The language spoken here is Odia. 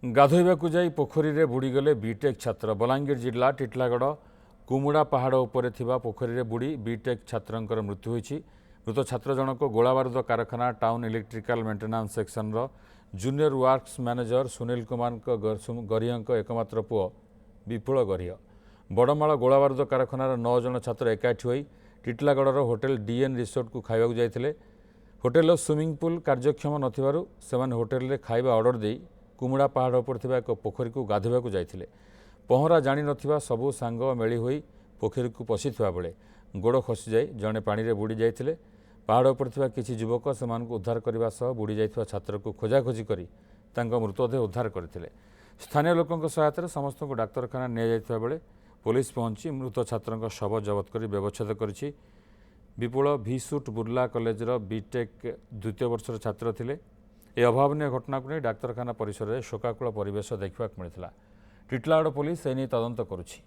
ଗାଧୋଇବାକୁ ଯାଇ ପୋଖରୀରେ ବୁଡ଼ିଗଲେ ବିଟେକ୍ ଛାତ୍ର। ବଲାଙ୍ଗୀର ଜିଲ୍ଲା ଟିଟିଲାଗଡ଼ କୁମୁଡ଼ା ପାହାଡ଼ ଉପରେ ଥିବା ପୋଖରୀରେ ବୁଡ଼ି ବିଟେକ୍ ଛାତ୍ରଙ୍କର ମୃତ୍ୟୁ ହୋଇଛି। ମୃତ ଛାତ୍ର ଜଣକ ଗୋଳାବାରୁଦ କାରଖାନା ଟାଉନ୍ ଇଲେକ୍ଟ୍ରିକାଲ ମେଣ୍ଟେନାନ୍ସ ସେକ୍ସନର ଜୁନିୟର ୱାର୍କସ ମ୍ୟାନେଜର ସୁନୀଲ କୁମାରଙ୍କ ଗରିହଙ୍କ ଏକମାତ୍ର ପୁଅ ବିପୁଳ ଗରିହ। ବଡ଼ମାଳ ଗୋଳାବାରୁଦ କାରଖାନାର 9 ଜଣ ଛାତ୍ର ଏକାଠି ହୋଇ ଟିଟିଲାଗଡ଼ର ହୋଟେଲ ଡିଏନ୍ ରିସୋର୍ଟକୁ ଖାଇବାକୁ ଯାଇଥିଲେ। ହୋଟେଲର ସୁଇମିଂ ପୁଲ୍ କାର୍ଯ୍ୟକ୍ଷମ ନଥିବାରୁ ସେମାନେ ହୋଟେଲରେ ଖାଇବା ଅର୍ଡର ଦେଇ କୁମୁଡ଼ା ପାହାଡ଼ ଉପରେ ଥିବା ଏକ ପୋଖରୀକୁ ଗାଧୋଇବାକୁ ଯାଇଥିଲେ। ପହଁରା ଜାଣିନଥିବା ସବୁ ସାଙ୍ଗ ମେଳି ହୋଇ ପୋଖରୀକୁ ପଶିଥିବା ବେଳେ ଗୋଡ଼ ଖସିଯାଇ ଜଣେ ପାଣିରେ ବୁଡ଼ି ଯାଇଥିଲେ। ପାହାଡ଼ ଉପରେ ଥିବା କିଛି ଯୁବକ ସେମାନଙ୍କୁ ଉଦ୍ଧାର କରିବା ସହ ବୁଡ଼ି ଯାଇଥିବା ଛାତ୍ରକୁ ଖୋଜାଖୋଜି କରି ତାଙ୍କ ମୃତଦେହ ଉଦ୍ଧାର କରିଥିଲେ। ସ୍ଥାନୀୟ ଲୋକଙ୍କ ସହାୟତାରେ ସମସ୍ତଙ୍କୁ ଡାକ୍ତରଖାନା ନିଆଯାଇଥିବା ବେଳେ ପୋଲିସ ପହଞ୍ଚି ମୃତ ଛାତ୍ରଙ୍କ ଶବ ଜବତ କରି ବ୍ୟବଚ୍ଛେଦ କରିଛି। ବିପୁଳ ଭିସୁଟ୍ ବୁର୍ଲା କଲେଜର ବିଟେକ୍ ଦ୍ୱିତୀୟ ବର୍ଷର ଛାତ୍ର ଥିଲେ। ଏହି ଅଭାବନୀୟ ଘଟଣାକୁ ନେଇ ଡାକ୍ତରଖାନା ପରିସରରେ ଶୋକାକୁଳ ପରିବେଶ ଦେଖିବାକୁ ମିଳିଥିଲା। ଟିଟିଲାଗଡ଼ ପୋଲିସ ଏନେଇ ତଦନ୍ତ କରୁଛି।